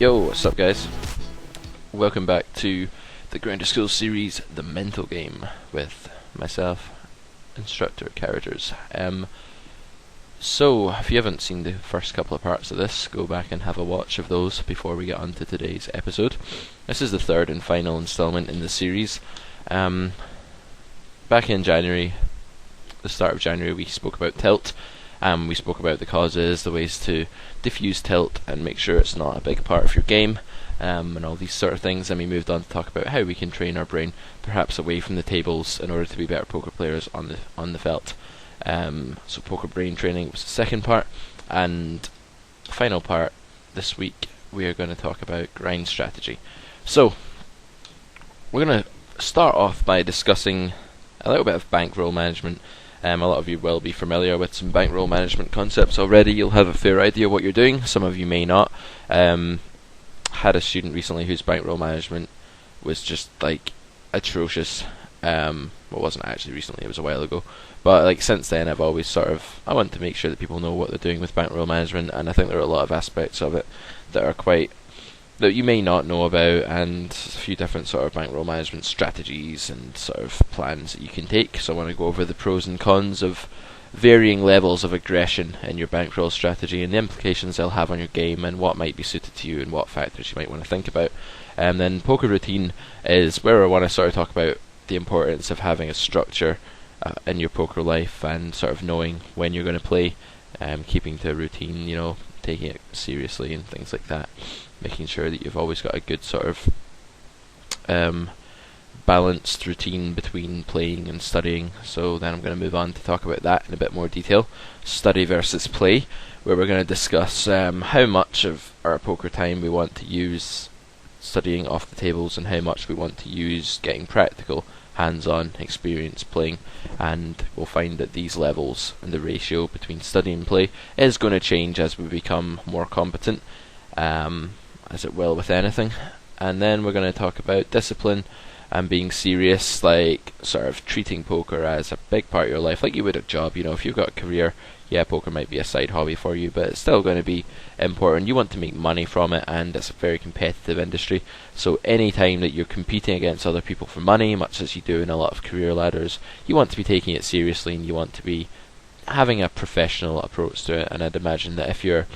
Yo, what's up guys? Welcome back to the Grinder School series, The Mental Game, with myself, instructor characters. So, if you haven't seen the first couple of parts of this, go back and have a watch of those before we get on to today's episode. This is the third and final installment in the series. Back in January, the start of January, we spoke about tilt. We spoke about the causes, the ways to diffuse tilt and make sure it's not a big part of your game, and all these sort of things. And we moved on to talk about how we can train our brain, perhaps away from the tables, in order to be better poker players on the felt. So poker brain training was the second part, and the final part this week we are going to talk about grind strategy. So we're going to start off by discussing a little bit of bankroll management. A lot of you will be familiar with some bankroll management concepts already. You'll have a fair idea what you're doing. Some of you may not. Had a student recently whose bankroll management was just like atrocious. Well, it wasn't actually recently, it was a while ago. But like since then, I've always I want to make sure that people know what they're doing with bankroll management, and I think there are a lot of aspects of it that are that you may not know about, and a few different sort of bankroll management strategies and sort of plans that you can take. So I want to go over the pros and cons of varying levels of aggression in your bankroll strategy and the implications they'll have on your game and what might be suited to you and what factors you might want to think about. And then poker routine is where I want to sort of talk about the importance of having a structure in your poker life and sort of knowing when you're going to play, keeping to a routine, taking it seriously and things like that. Making sure that you've always got a good sort of balanced routine between playing and studying. So then I'm going to move on to talk about that in a bit more detail. Study versus play, where we're going to discuss how much of our poker time we want to use studying off the tables and how much we want to use getting practical, hands-on experience playing. And we'll find that these levels and the ratio between study and play is going to change as we become more competent, as it will with anything. And then we're going to talk about discipline and being serious, like sort of treating poker as a big part of your life, like you would a job. If you've got a career, yeah, poker might be a side hobby for you, but it's still going to be important. You want to make money from it, and it's a very competitive industry. So any time that you're competing against other people for money, much as you do in a lot of career ladders, you want to be taking it seriously and you want to be having a professional approach to it. And I'd imagine that if you're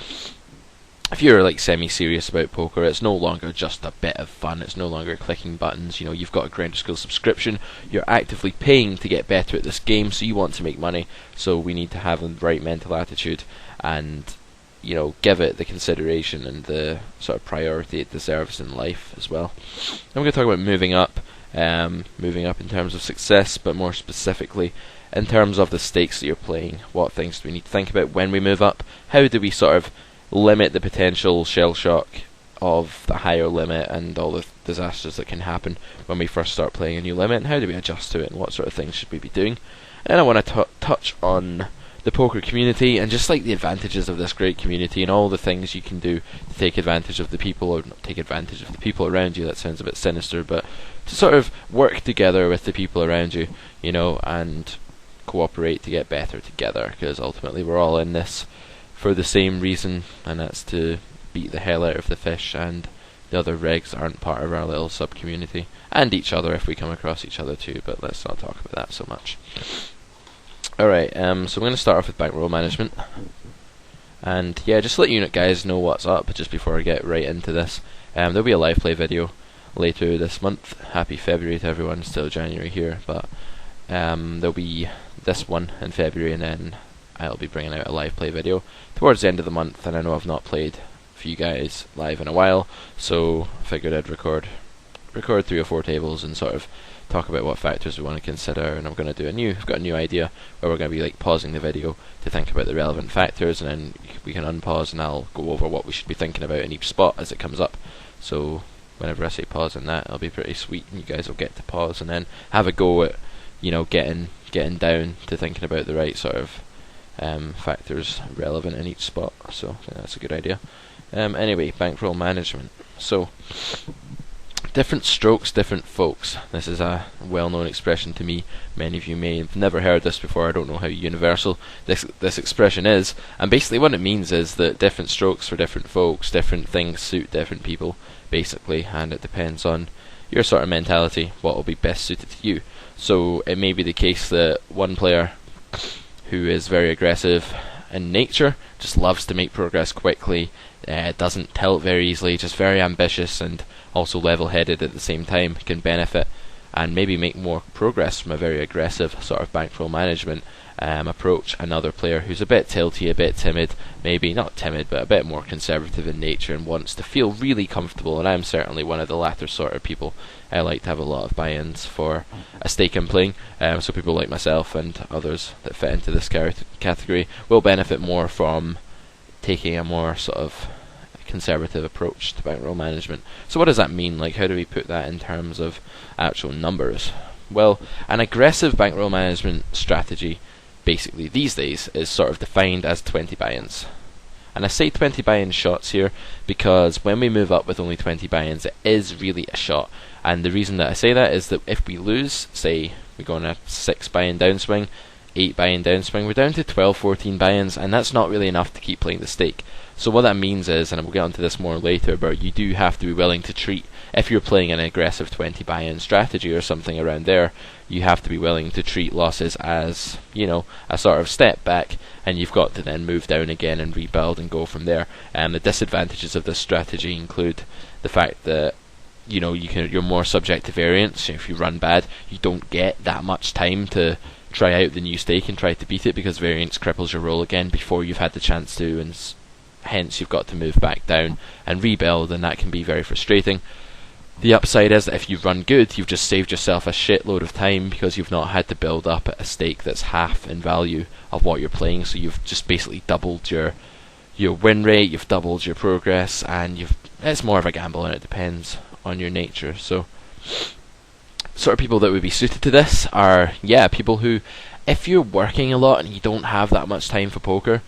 like semi-serious about poker, it's no longer just a bit of fun. It's no longer clicking buttons. You've got a Grinder School subscription. You're actively paying to get better at this game, so you want to make money. So we need to have the right mental attitude and give it the consideration and the sort of priority it deserves in life as well. I'm going to talk about moving up in terms of success, but more specifically in terms of the stakes that you're playing. What things do we need to think about when we move up? How do we sort of limit the potential shell shock of the higher limit and all the disasters that can happen when we first start playing a new limit, and how do we adjust to it, and what sort of things should we be doing? And I want to touch on the poker community and just like the advantages of this great community and all the things you can do to take advantage of the people, or not take advantage of the people around you. That sounds a bit sinister, but to sort of work together with the people around you, and cooperate to get better together, because ultimately we're all in this for the same reason, and that's to beat the hell out of the fish and the other regs that aren't part of our little sub-community, and each other if we come across each other too, but let's not talk about that so much. Alright, so I'm going to start off with bankroll management, and yeah, just to let you guys know what's up just before I get right into this. There'll be a live play video later this month. Happy February to everyone, still January here, but there'll be this one in February, and then I'll be bringing out a live play video towards the end of the month. And I know I've not played for you guys live in a while, so I figured I'd record 3 or 4 tables and sort of talk about what factors we want to consider. And I'm going to do I've got a new idea where we're going to be like pausing the video to think about the relevant factors, and then we can unpause and I'll go over what we should be thinking about in each spot as it comes up. So whenever I say pause in that, it'll be pretty sweet, and you guys will get to pause and then have a go at getting down to thinking about the right sort of factors relevant in each spot. So I think that's a good idea. Anyway, bankroll management. So Different strokes, different folks. This is a well-known expression to me. Many of you may have never heard this before. I don't know how universal this expression is. And basically what it means is that different strokes for different folks, different things suit different people, basically, and it depends on your sort of mentality, what will be best suited to you. So it may be the case that one player who is very aggressive in nature just loves to make progress quickly, doesn't tilt very easily, just very ambitious and also level-headed at the same time, can benefit and maybe make more progress from a very aggressive sort of bankroll management approach. Another player who's a bit tilty, a bit timid, maybe not timid but a bit more conservative in nature and wants to feel really comfortable, and I'm certainly one of the latter sort of people. I like to have a lot of buy-ins for a stake I'm playing, so people like myself and others that fit into this category will benefit more from taking a more sort of conservative approach to bankroll management. So what does that mean? Like, how do we put that in terms of actual numbers? Well, an aggressive bankroll management strategy basically these days is sort of defined as 20 buy-ins. And I say 20 buy-in shots here because when we move up with only 20 buy-ins, it is really a shot. And the reason that I say that is that if we lose, say we go on a 6 buy-in downswing, 8 buy-in downswing, we're down to 12, 14 buy-ins, and that's not really enough to keep playing the stake. So what that means is, and we'll get onto this more later, but you do have to be willing to treat, if you're playing an aggressive 20 buy-in strategy or something around there, you have to be willing to treat losses as, a sort of step back, and you've got to then move down again and rebuild and go from there. And the disadvantages of this strategy include the fact that you're more subject to variance. If you run bad, you don't get that much time to try out the new stake and try to beat it because variance cripples your roll again before you've had the chance to, and hence you've got to move back down and rebuild, and that can be very frustrating. The upside is that if you run good, you've just saved yourself a shitload of time because you've not had to build up at a stake that's half in value of what you're playing, so you've just basically doubled your win rate, you've doubled your progress, and it's more of a gamble, and it depends on your nature. So sort of people that would be suited to this are people who, if you're working a lot and you don't have that much time for poker,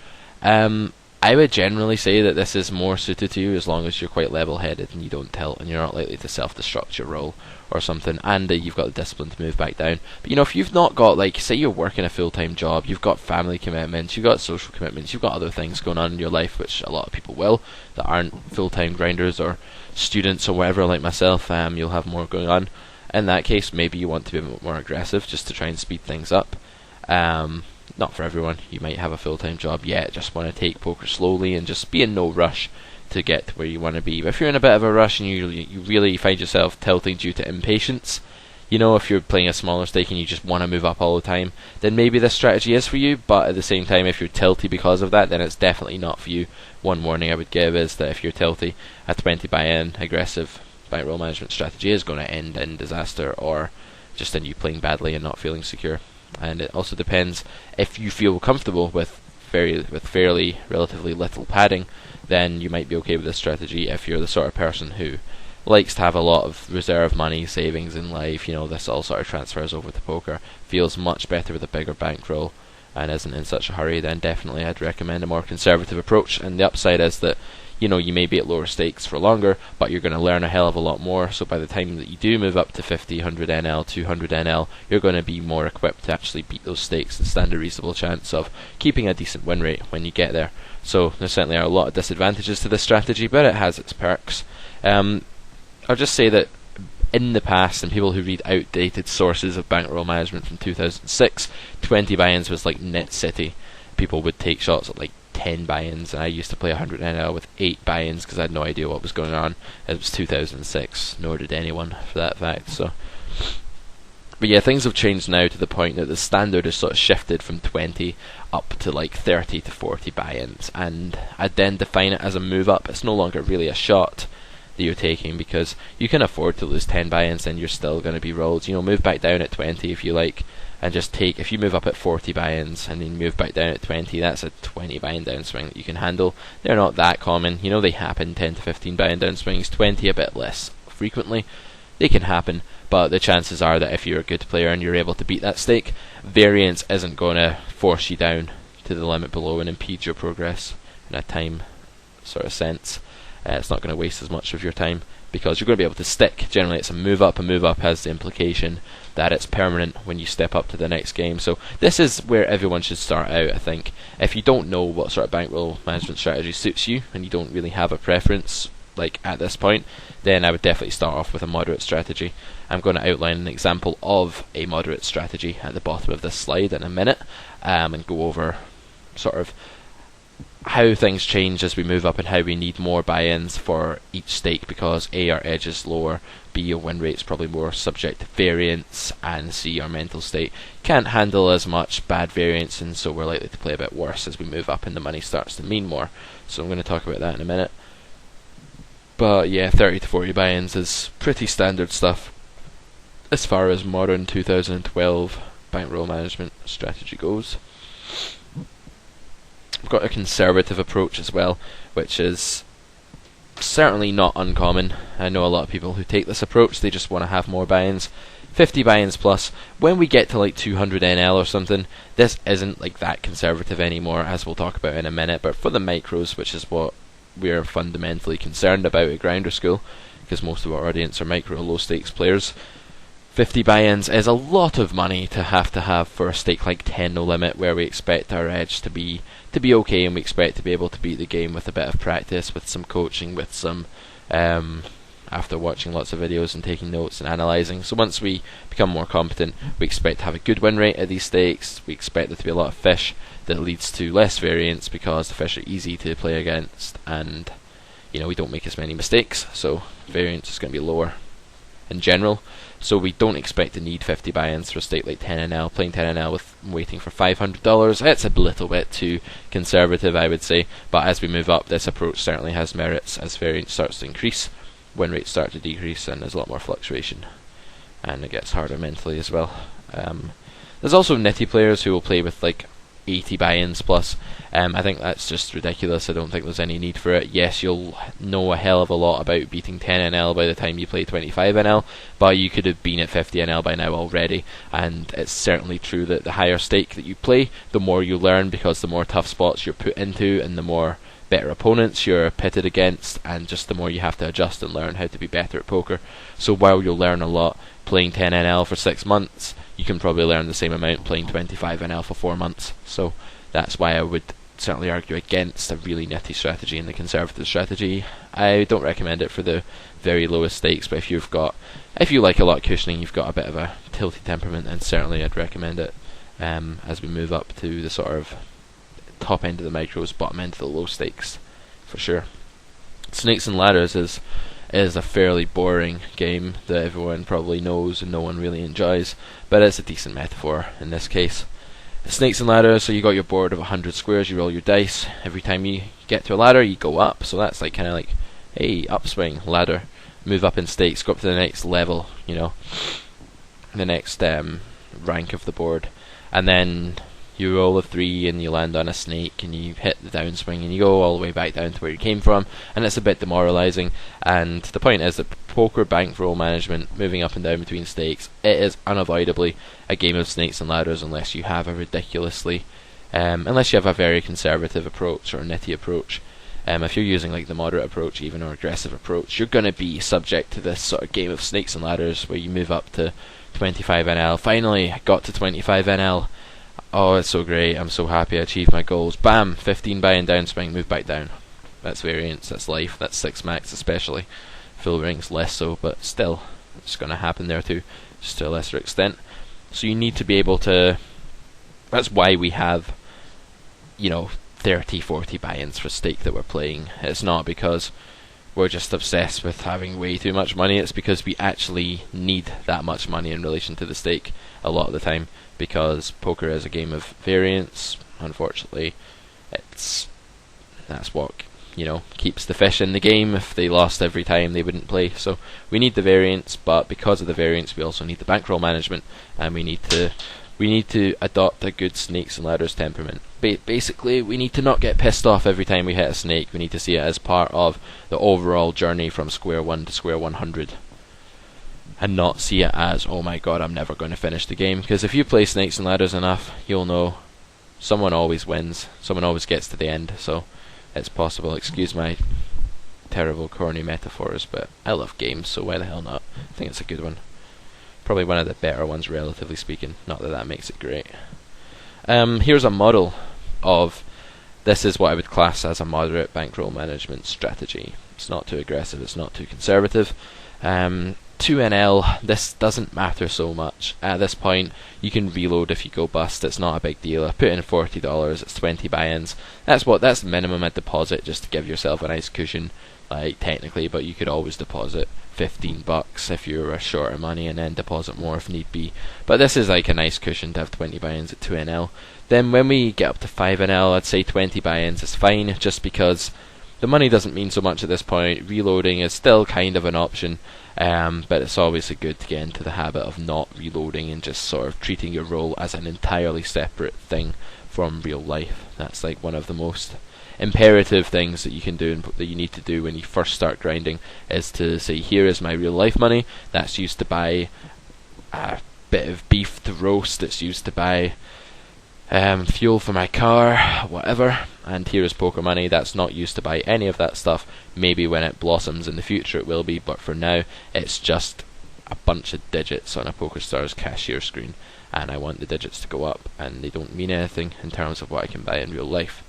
I would generally say that this is more suited to you as long as you're quite level-headed and you don't tilt and you're not likely to self-destruct your roll or something, and that you've got the discipline to move back down. But if you've not got, say you're working a full-time job, you've got family commitments, you've got social commitments, you've got other things going on in your life, which a lot of people will, that aren't full-time grinders or students or whatever like myself, you'll have more going on. In that case, maybe you want to be a bit more aggressive just to try and speed things up. Not for everyone. You might have a full-time job yet, just want to take poker slowly and just be in no rush to get to where you want to be. But if you're in a bit of a rush and you really find yourself tilting due to impatience, if you're playing a smaller stake and you just want to move up all the time, then maybe this strategy is for you. But at the same time, if you're tilty because of that, then it's definitely not for you. One warning I would give is that if you're tilty, a 20 buy-in aggressive bankroll management strategy is going to end in disaster or just in you playing badly and not feeling secure. And it also depends, if you feel comfortable with fairly relatively little padding, then you might be okay with this strategy. If you're the sort of person who likes to have a lot of reserve money, savings in life, this all sort of transfers over to poker, feels much better with a bigger bankroll and isn't in such a hurry, then definitely I'd recommend a more conservative approach. And the upside is that you may be at lower stakes for longer, but you're going to learn a hell of a lot more. So by the time that you do move up to 50, 100 NL, 200 NL, you're going to be more equipped to actually beat those stakes and stand a reasonable chance of keeping a decent win rate when you get there. So there certainly are a lot of disadvantages to this strategy, but it has its perks. I'll just say that in the past, and people who read outdated sources of bankroll management from 2006, 20 buy-ins was like Net City. People would take shots at 10 buy-ins, and I used to play 100 NL with 8 buy-ins because I had no idea what was going on. It was 2006, nor did anyone for that fact. But things have changed now to the point that the standard has sort of shifted from 20 up to 30 to 40 buy-ins, and I'd then define it as a move up. It's no longer really a shot that you're taking because you can afford to lose 10 buy-ins and you're still going to be rolled. Move back down at 20 if you like, and just take, if you move up at 40 buy-ins and then move back down at 20, that's a 20 buy-in downswing that you can handle. They're not that common, they happen, 10 to 15 buy-in downswings, 20 a bit less frequently. They can happen, but the chances are that if you're a good player and you're able to beat that stake, variance isn't going to force you down to the limit below and impede your progress in a time sort of sense. It's not going to waste as much of your time. because you're going to be able to stick. Generally it's a move up, and move up has the implication that it's permanent when you step up to the next game. So this is where everyone should start out, I think. If you don't know what sort of bankroll management strategy suits you, and you don't really have a preference like at this point, then I would definitely start off with a moderate strategy. I'm going to outline an example of a moderate strategy at the bottom of this slide in a minute, and go over sort of how things change as we move up and how we need more buy-ins for each stake, because A, our edge is lower, B, your win rate's probably more subject to variance, and C, our mental state can't handle as much bad variance, and so we're likely to play a bit worse as we move up and the money starts to mean more. So I'm going to talk about that in a minute. But yeah, 30 to 40 buy-ins is pretty standard stuff as far as modern 2012 bankroll management strategy goes. We've got a conservative approach as well, which is certainly not uncommon. I know a lot of people who take this approach, they just want to have more buy-ins. 50 buy-ins plus. When we get to like 200 NL or something, this isn't like that conservative anymore, as we'll talk about in a minute. But for the micros, which is what we're fundamentally concerned about at Grinder School, because most of our audience are micro low stakes players, 50 buy-ins is a lot of money to have for a stake like 10 no limit, where we expect our edge to be okay, and we expect to be able to beat the game with a bit of practice, with some coaching, with some after watching lots of videos and taking notes and analysing. So once we become more competent, we expect to have a good win rate at these stakes. We expect there to be a lot of fish that leads to less variance, because the fish are easy to play against, and we don't make as many mistakes, so variance is going to be lower in general. So we don't expect to need 50 buy-ins for a stake like 10NL. Playing 10NL with waiting for $500, it's a little bit too conservative, I would say. But as we move up, this approach certainly has merits. As variance starts to increase, win rates start to decrease, and there's a lot more fluctuation, and it gets harder mentally as well. There's also nitty players who will play with like 80 buy-ins plus. I think that's just ridiculous. I don't think there's any need for it. Yes, you'll know a hell of a lot about beating 10NL by the time you play 25NL, but you could have been at 50NL by now already, and it's certainly true that the higher stake that you play, the more you learn, because the more tough spots you're put into, and the more better opponents you're pitted against, and just the more you have to adjust and learn how to be better at poker. So while you'll learn a lot playing 10NL for 6 months, you can probably learn the same amount playing 25NL for 4 months. So that's why I would certainly argue against a really nitty strategy and the conservative strategy. I don't recommend it for the very lowest stakes, but if you like a lot of cushioning, you've got a bit of a tilty temperament, then certainly I'd recommend it as we move up to the sort of top end of the micros, bottom end of the low stakes, for sure. Snakes and Ladders is a fairly boring game that everyone probably knows and no one really enjoys, but it's a decent metaphor in this case. Snakes and Ladders, so you got your board of 100 squares, you roll your dice. Every time you get to a ladder, you go up, so that's like kind of like, hey, upswing, ladder, move up in stakes, go up to the next level, the next rank of the board, and then you roll a 3 and you land on a snake and you hit the downswing and you go all the way back down to where you came from, and it's a bit demoralising. And the point is that poker bankroll management, moving up and down between stakes, it is unavoidably a game of snakes and ladders unless you have a very conservative approach or a nitty approach. If you're using like the moderate approach even, or aggressive approach, you're going to be subject to this sort of game of snakes and ladders where you move up to 25NL. Finally, I got to 25NL. Oh, it's so great, I'm so happy I achieved my goals. Bam! 15 buy and downswing, move back down. That's variance, that's life, that's 6 max especially. Full rings less so, but still, it's going to happen there too, just to a lesser extent. So you need to be able to... That's why we have, 30, 40 buy-ins for stake that we're playing. It's not because we're just obsessed with having way too much money, it's because we actually need that much money in relation to the stake a lot of the time, because poker is a game of variance. Unfortunately, that's what keeps the fish in the game. If they lost every time, they wouldn't play. So we need the variance, but because of the variance, we also need the bankroll management, and we need to adopt a good snakes and ladders temperament. Basically, we need to not get pissed off every time we hit a snake. We need to see it as part of the overall journey from square 1 to square 100. And not see it as, oh my god, I'm never going to finish the game. Because if you play snakes and ladders enough, you'll know someone always wins. Someone always gets to the end. So it's possible. Excuse my terrible, corny metaphors, but I love games, so why the hell not? I think it's a good one. Probably one of the better ones, relatively speaking. Not that that makes it great. Here's a model of, this is what I would class as a moderate bankroll management strategy. It's not too aggressive, it's not too conservative. 2NL, this doesn't matter so much. At this point, you can reload if you go bust. It's not a big deal. I put in $40. It's 20 buy-ins. That's the minimum I'd deposit, just to give yourself a nice cushion. Like technically, but you could always deposit $15 if you were short of money, and then deposit more if need be. But this is like a nice cushion to have 20 buy-ins at 2NL. Then when we get up to 5NL, I'd say 20 buy-ins is fine, just because the money doesn't mean so much at this point. Reloading is still kind of an option, but it's obviously good to get into the habit of not reloading and just sort of treating your roll as an entirely separate thing from real life. That's like one of the most imperative things that you can do and that you need to do when you first start grinding, is to say, here is my real life money that's used to buy a bit of beef to roast, it's used to buy fuel for my car, whatever, and here is poker money that's not used to buy any of that stuff. Maybe when it blossoms in the future it will be, but for now it's just a bunch of digits on a PokerStars cashier screen, and I want the digits to go up, and they don't mean anything in terms of what I can buy in real life.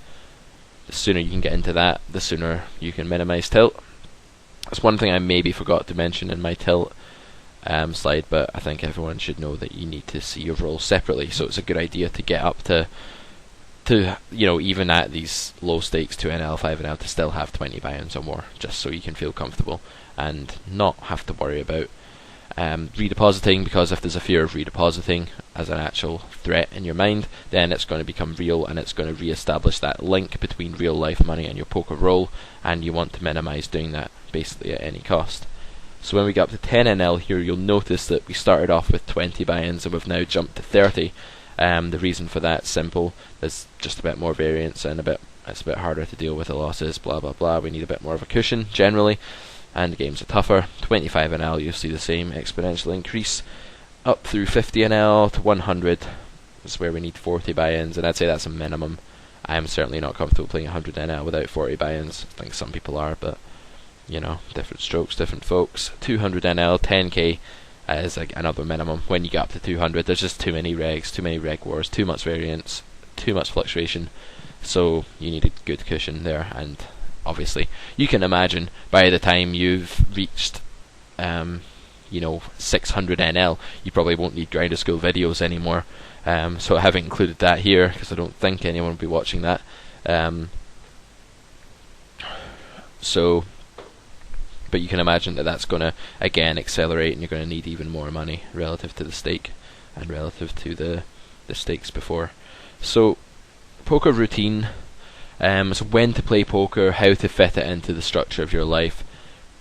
The sooner you can get into that, the sooner you can minimize tilt. That's one thing I maybe forgot to mention in my tilt slide, but I think everyone should know that you need to see your roll separately. So it's a good idea to get up to even at these low stakes 2NL, 5NL, to still have 20 buy-ins or more, just so you can feel comfortable and not have to worry about redepositing, because if there's a fear of redepositing as an actual threat in your mind, then it's going to become real, and it's going to re-establish that link between real life money and your poker roll, and you want to minimize doing that basically at any cost. So when we get up to 10NL here, you'll notice that we started off with 20 buy-ins and we've now jumped to 30. The reason for that is simple. There's just a bit more variance and it's a bit harder to deal with the losses, blah blah blah. We need a bit more of a cushion generally, and the games are tougher. 25NL, you'll see the same exponential increase up through 50NL to 100 is where we need 40 buy-ins, and I'd say that's a minimum. I am certainly not comfortable playing 100NL without 40 buy-ins. I think some people are, but different strokes, different folks. 200NL, 10k is like another minimum. When you get up to 200, there's just too many regs, too many reg wars, too much variance, too much fluctuation, so you need a good cushion there. And obviously you can imagine by the time you've reached 600NL, you probably won't need Grinder School videos anymore, so I haven't included that here because I don't think anyone will be watching that. But you can imagine that that's going to again accelerate, and you're going to need even more money relative to the stake and relative to the stakes before. So poker routine, so when to play poker, how to fit it into the structure of your life,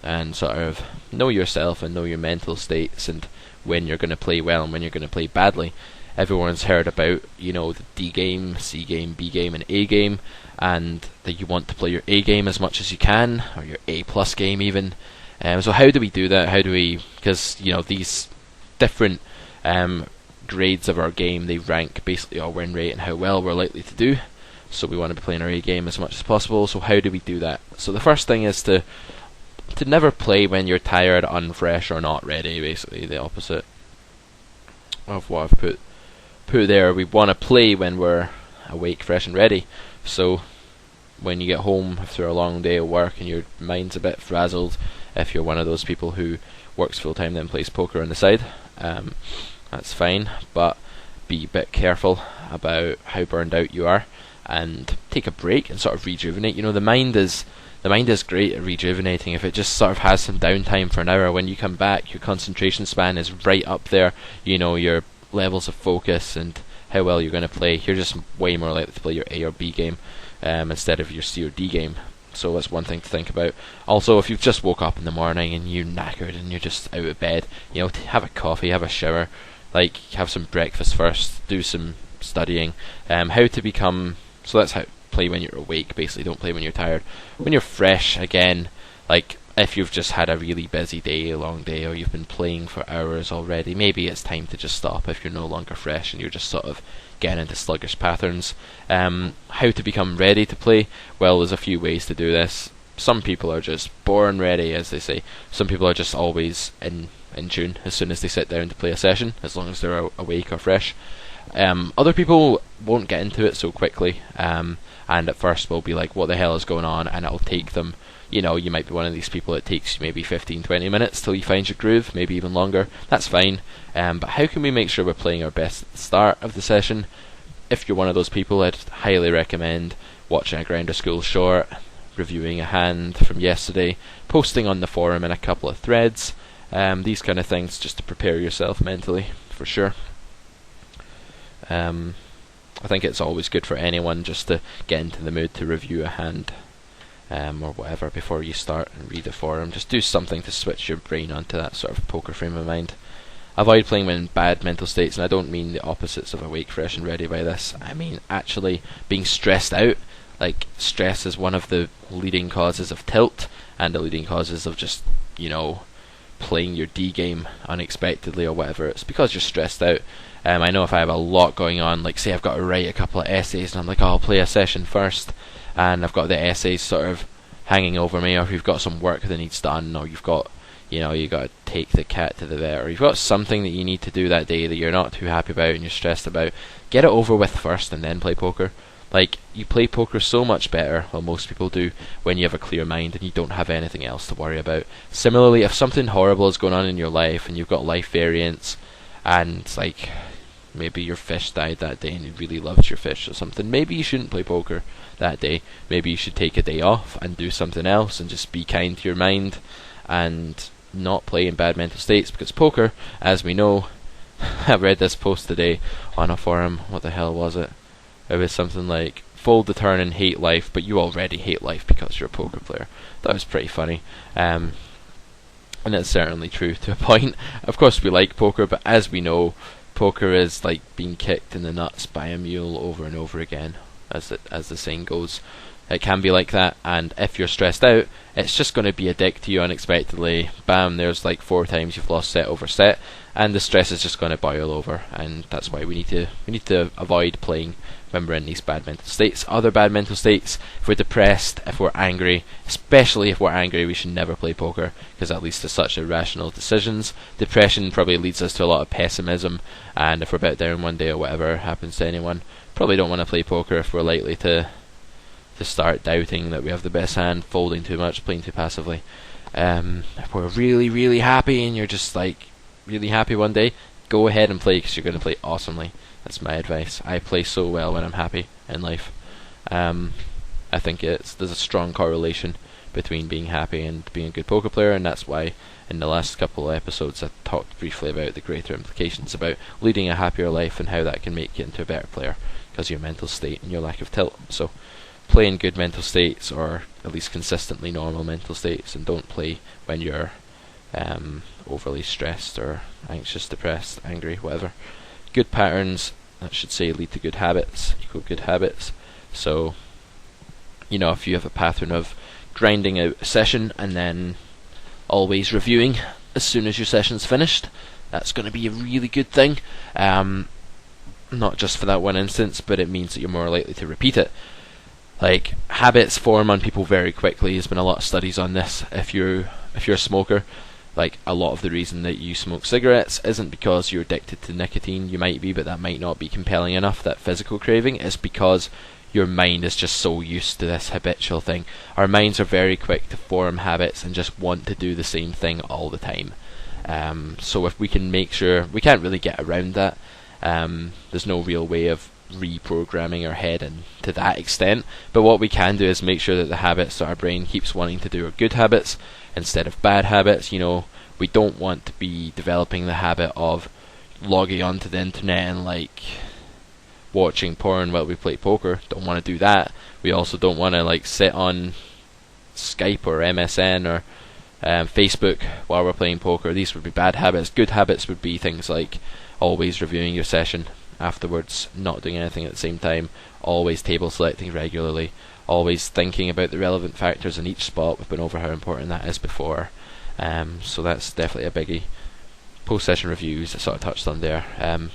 and sort of know yourself and know your mental states, and when you're going to play well and when you're going to play badly. Everyone's heard about the D game, C game, B game and A game, and that you want to play your A game as much as you can, or your A plus game even. So how do we do that? Because these different grades of our game, they rank basically our win rate and how well we're likely to do. So we want to be playing our A game as much as possible. So how do we do that? So the first thing is to never play when you're tired, unfresh, or not ready. Basically the opposite of what I've put there. We want to play when we're awake, fresh and ready. So when you get home after a long day of work and your mind's a bit frazzled, if you're one of those people who works full time then plays poker on the side, that's fine, but be a bit careful about how burned out you are, and take a break and sort of rejuvenate. The mind is great at rejuvenating if it just sort of has some downtime for an hour. When you come back, your concentration span is right up there. Your levels of focus and how well you're going to play, you're just way more likely to play your A or B game instead of your C or D game. So that's one thing to think about. Also, if you've just woke up in the morning and you're knackered and you're just out of bed, have a coffee, have a shower, have some breakfast first, do some studying. So that's how play when you're awake, basically. Don't play when you're tired. When you're fresh, again, if you've just had a really busy day, a long day, or you've been playing for hours already, maybe it's time to just stop if you're no longer fresh and you're just sort of getting into sluggish patterns. How to become ready to play? Well, there's a few ways to do this. Some people are just born ready, as they say. Some people are just always in tune as soon as they sit down to play a session, as long as they're awake or fresh. Other people won't get into it so quickly, and at first will be like, what the hell is going on? And it'll take them, you might be one of these people it takes maybe 15-20 minutes till you find your groove, maybe even longer. That's fine. But how can we make sure we're playing our best at the start of the session? If you're one of those people, I'd highly recommend watching a Grinder School short, reviewing a hand from yesterday, posting on the forum in a couple of threads, these kind of things, just to prepare yourself mentally, for sure. I think it's always good for anyone just to get into the mood to review a hand, or whatever, before you start and read the forum. Just do something to switch your brain onto that sort of poker frame of mind. Avoid playing when in bad mental states, and I don't mean the opposites of awake, fresh and ready by this. I mean actually being stressed out. Like, stress is one of the leading causes of tilt, and the leading causes of just, playing your D game unexpectedly or whatever. It's because you're stressed out. I know if I have a lot going on, like say I've got to write a couple of essays, and I'm like, I'll play a session first, and I've got the essays sort of hanging over me, or if you've got some work that needs done, or you've got, you got to take the cat to the vet, or you've got something that you need to do that day that you're not too happy about and you're stressed about, get it over with first and then play poker. Like, you play poker so much better, well, most people do, when you have a clear mind and you don't have anything else to worry about. Similarly, if something horrible is going on in your life and you've got life variance, and like maybe your fish died that day and you really loved your fish or something, maybe you shouldn't play poker that day. Maybe you should take a day off and do something else and just be kind to your mind and not play in bad mental states, because poker, as we know, I read this post today on a forum. What the hell was it? It was something like, fold the turn and hate life, but you already hate life because you're a poker player. That was pretty funny. And it's certainly true to a point. Of course we like poker, but as we know, poker is like being kicked in the nuts by a mule over and over again, as the saying goes. It can be like that, and if you're stressed out, it's just going to be a dick to you unexpectedly. Bam, there's like 4 times you've lost set over set, and the stress is just going to boil over, and that's why we need to avoid playing when we're in these bad mental states. Other bad mental states, if we're depressed, if we're angry, especially if we're angry, we should never play poker, because that leads to such irrational decisions. Depression probably leads us to a lot of pessimism, and if we're a bit down one day or whatever happens to anyone, probably don't want to play poker if we're likely to start doubting that we have the best hand, folding too much, playing too passively. If we're really, really happy and you're just like really happy one day, go ahead and play, because you're going to play awesomely. That's my advice. I play so well when I'm happy in life. I think there's a strong correlation between being happy and being a good poker player, and that's why in the last couple of episodes I talked briefly about the greater implications about leading a happier life and how that can make you into a better player because of your mental state and your lack of tilt. So play in good mental states, or at least consistently normal mental states, and don't play when you're overly stressed or anxious, depressed, angry, whatever. Good patterns, that should say, lead to good habits equal good habits. So, if you have a pattern of grinding out a session and then always reviewing as soon as your session's finished, that's going to be a really good thing. Not just for that one instance, but it means that you're more likely to repeat it. Like, habits form on people very quickly. There's been a lot of studies on this. If you're a smoker, like, a lot of the reason that you smoke cigarettes isn't because you're addicted to nicotine. You might be, but that might not be compelling enough, that physical craving. It's because your mind is just so used to this habitual thing. Our minds are very quick to form habits and just want to do the same thing all the time. So if we can make sure, we can't really get around that. There's no real way of reprogramming our head and to that extent, but what we can do is make sure that the habits that our brain keeps wanting to do are good habits instead of bad habits. We don't want to be developing the habit of logging onto the internet and like watching porn while we play poker. Don't want to do that. We also don't want to like sit on Skype or MSN or Facebook while we're playing poker. These would be bad habits. Good habits would be things like always reviewing your session afterwards, not doing anything at the same time, always table selecting regularly, always thinking about the relevant factors in each spot. We've been over how important that is before, so that's definitely a biggie. Post-session reviews, I sort of touched on there.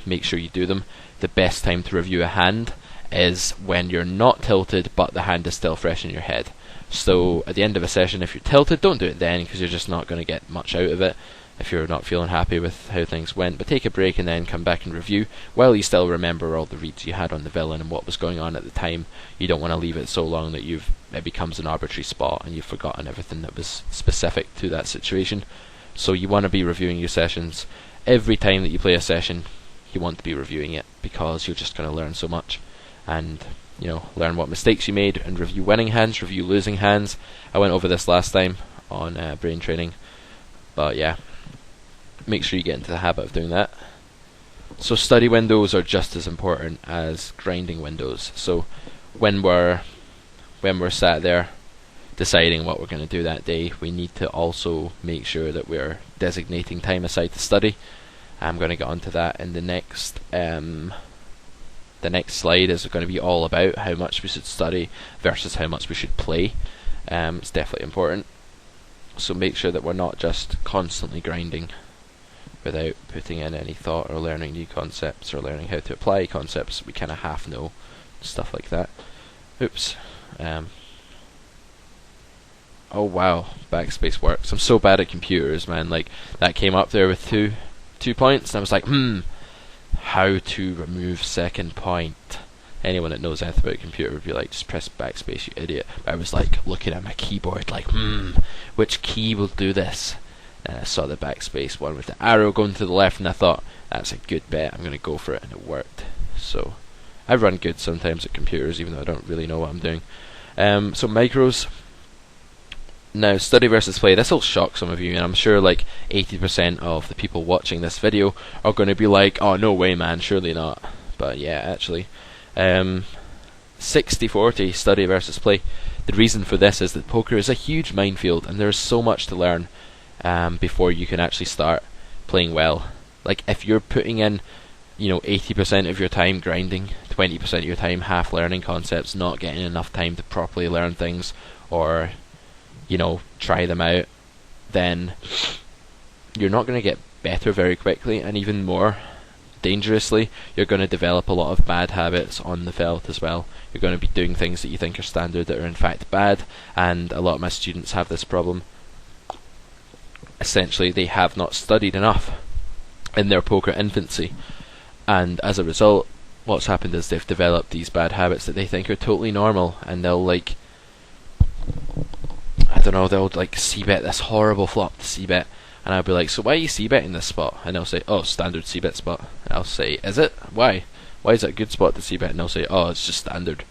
Make sure you do them. The best time to review a hand is when you're not tilted but the hand is still fresh in your head. So at the end of a session, if you're tilted, don't do it then, because you're just not going to get much out of it if you're not feeling happy with how things went. But take a break and then come back and review while you still remember all the reads you had on the villain and what was going on at the time. You don't want to leave it so long that it becomes an arbitrary spot and you've forgotten everything that was specific to that situation. So you want to be reviewing your sessions. Every time that you play a session, you want to be reviewing it, because you're just going to learn so much, and learn what mistakes you made, and review winning hands, review losing hands. I went over this last time on brain training, but yeah, make sure you get into the habit of doing that. So study windows are just as important as grinding windows. So when we're sat there deciding what we're going to do that day, we need to also make sure that we're designating time aside to study. I'm going to get onto that in the next slide. Is going to be all about how much we should study versus how much we should play. It's definitely important. So make sure that we're not just constantly grinding without putting in any thought or learning new concepts or learning how to apply concepts we kind of half know, stuff like that. Oops. Oh wow, backspace works. I'm so bad at computers, man. Like, that came up there with two points, and I was like, how to remove second point. Anyone that knows anything about a computer would be like, just press backspace, you idiot. But I was like looking at my keyboard like, which key will do this? And I saw the backspace one with the arrow going to the left, and I thought, that's a good bet, I'm going to go for it, and it worked. So I run good sometimes at computers, even though I don't really know what I'm doing. So micros. Now, study versus play, this will shock some of you, and I'm sure like 80% of the people watching this video are going to be like, oh no way man, surely not. But yeah, actually, 60-40 study versus play. The reason for this is that poker is a huge minefield, and there's so much to learn before you can actually start playing well. Like, if you're putting in 80% of your time grinding, 20% of your time half learning concepts, not getting enough time to properly learn things or try them out, then you're not going to get better very quickly, and even more dangerously, you're going to develop a lot of bad habits on the felt as well. You're going to be doing things that you think are standard that are in fact bad, and a lot of my students have this problem. Essentially, they have not studied enough in their poker infancy, and as a result, what's happened is they've developed these bad habits that they think are totally normal, and they'll they'll c-bet this horrible flop to c-bet, and I'll be like, so why are you c-betting this spot? And they'll say, oh, standard c-bet spot. And I'll say, is it? Why? Why is that a good spot to c-bet? And they'll say, oh, it's just standard.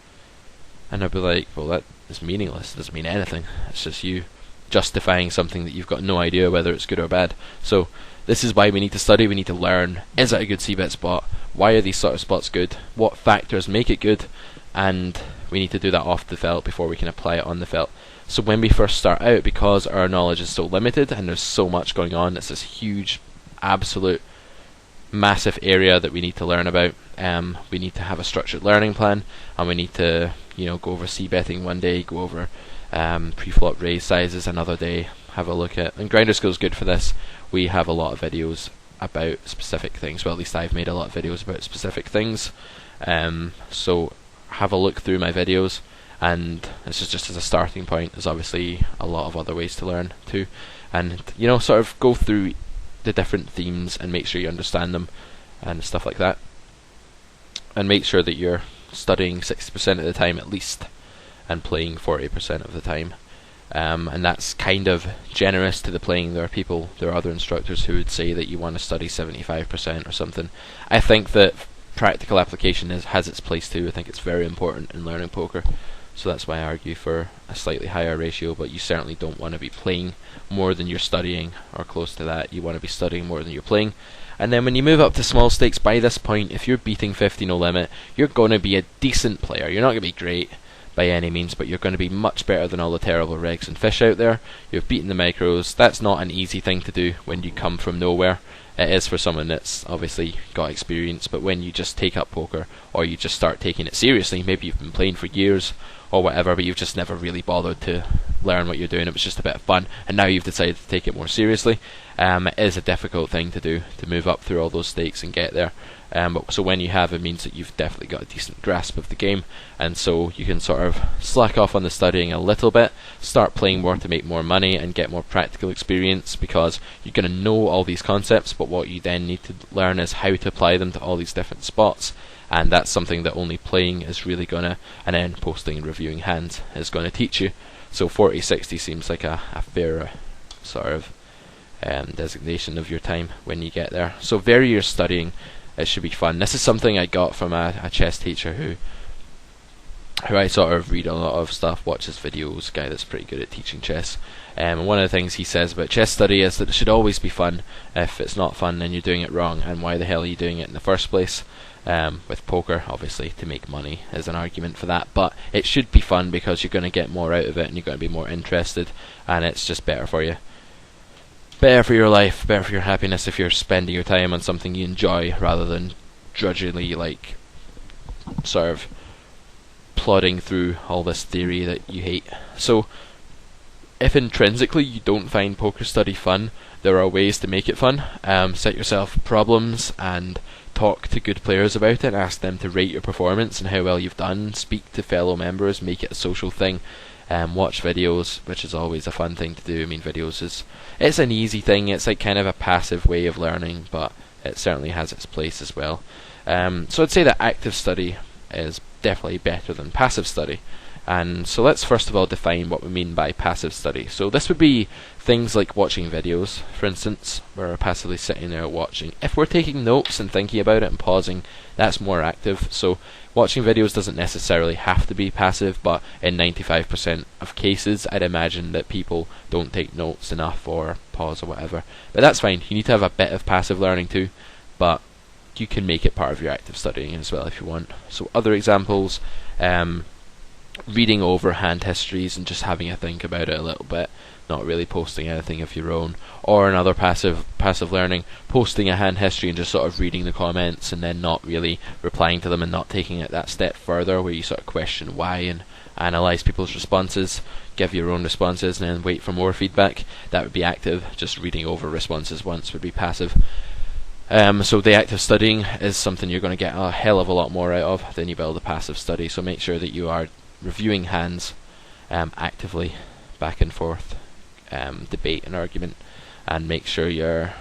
And I'll be like, well, that is meaningless. It doesn't mean anything. It's just you justifying something that you've got no idea whether it's good or bad. So this is why we need to study. We need to learn, is it a good c-bet spot? Why are these sort of spots good? What factors make it good? And we need to do that off the felt before we can apply it on the felt. So when we first start out, because our knowledge is so limited and there's so much going on, it's this huge, absolute, massive area that we need to learn about. We need to have a structured learning plan, and we need to, go over c-betting one day, go over pre-flop raise sizes another day, have a look at, and Grinder School is good for this. We have a lot of videos about specific things. Well, at least I've made a lot of videos about specific things. So have a look through my videos. And this is just as a starting point. There's obviously a lot of other ways to learn too, and sort of go through the different themes and make sure you understand them and stuff like that, and make sure that you're studying 60% of the time at least and playing 40% of the time. And that's kind of generous to the playing. There are other instructors who would say that you want to study 75% or something. I think that practical application has its place too. I think it's very important in learning poker. So that's why I argue for a slightly higher ratio, but you certainly don't want to be playing more than you're studying, or close to that. You want to be studying more than you're playing. And then when you move up to small stakes, by this point, if you're beating 50 no limit, you're going to be a decent player. You're not going to be great by any means, but you're going to be much better than all the terrible regs and fish out there. You've beaten the micros. That's not an easy thing to do when you come from nowhere. It is for someone that's obviously got experience, but when you just take up poker, or you just start taking it seriously, maybe you've been playing for years or whatever, but you've just never really bothered to learn what you're doing, it was just a bit of fun, and now you've decided to take it more seriously. It is a difficult thing to do, to move up through all those stakes and get there. So when you have, it means that you've definitely got a decent grasp of the game, and so you can sort of slack off on the studying a little bit, start playing more to make more money and get more practical experience, because you're going to know all these concepts, but what you then need to learn is how to apply them to all these different spots, and that's something that only playing is really going to, and then posting and reviewing hands is going to teach you. So 40-60 seems like a fair sort of designation of your time when you get there. So vary your studying. It should be fun. This is something I got from a chess teacher who I sort of read a lot of stuff, watches videos, guy that's pretty good at teaching chess. And one of the things he says about chess study is that it should always be fun. If it's not fun, then you're doing it wrong, and why the hell are you doing it in the first place? With poker, obviously, to make money is an argument for that, but it should be fun because you're going to get more out of it and you're going to be more interested, and it's just better for you. Better for your life, better for your happiness if you're spending your time on something you enjoy rather than drudgingly, like, sort of plodding through all this theory that you hate. So, if intrinsically you don't find poker study fun, there are ways to make it fun. Set yourself problems and talk to good players about it, ask them to rate your performance and how well you've done, speak to fellow members, make it a social thing. Watch videos, which is always a fun thing to do. I mean, videos it's an easy thing, it's like kind of a passive way of learning, but it certainly has its place as well. So I'd say that active study is definitely better than passive study. And so let's first of all define what we mean by passive study. So this would be things like watching videos, for instance, where we're passively sitting there watching. If we're taking notes and thinking about it and pausing, that's more active. So watching videos doesn't necessarily have to be passive, but in 95% of cases, I'd imagine that people don't take notes enough or pause or whatever. But that's fine. You need to have a bit of passive learning too, but you can make it part of your active studying as well if you want. So other examples, reading over hand histories and just having a think about it a little bit, not really posting anything of your own. Or another passive learning, posting a hand history and just sort of reading the comments and then not really replying to them and not taking it that step further where you sort of question why and analyse people's responses, give your own responses and then wait for more feedback. That would be active. Just reading over responses once would be passive. So the active studying is something you're going to get a hell of a lot more out of than you will the passive study, so make sure that you are reviewing hands actively, back and forth, debate and argument, and make sure you're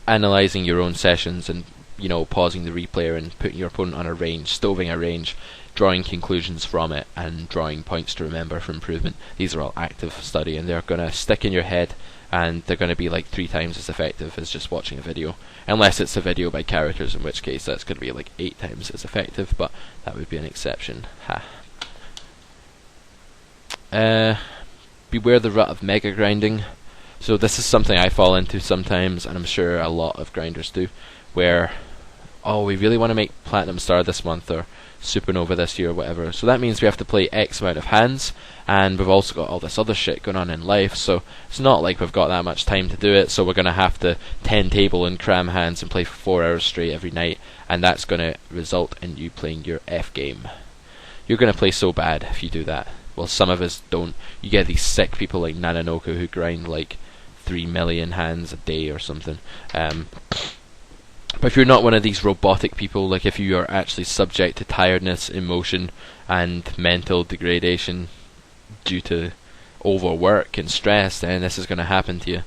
analysing your own sessions and, you know, pausing the replay and putting your opponent on a range, stoving a range, drawing conclusions from it and drawing points to remember for improvement. These are all active study and they're going to stick in your head, and they're going to be like 3 times as effective as just watching a video, unless it's a video by characters, in which case that's going to be like 8 times as effective, but that would be an exception. Beware the rut of mega grinding. So this is something I fall into sometimes, and I'm sure a lot of grinders do, where, oh, we really want to make Platinum Star this month, or Supernova this year, or whatever, so that means we have to play X amount of hands, and we've also got all this other shit going on in life, so it's not like we've got that much time to do it, so we're going to have to 10 table and cram hands and play for 4 hours straight every night, and that's going to result in you playing your F game. You're going to play so bad if you do that. Well, some of us don't. You get these sick people like Nananoku who grind like 3 million hands a day or something. But if you're not one of these robotic people, like if you are actually subject to tiredness, emotion, and mental degradation due to overwork and stress, then this is going to happen to you.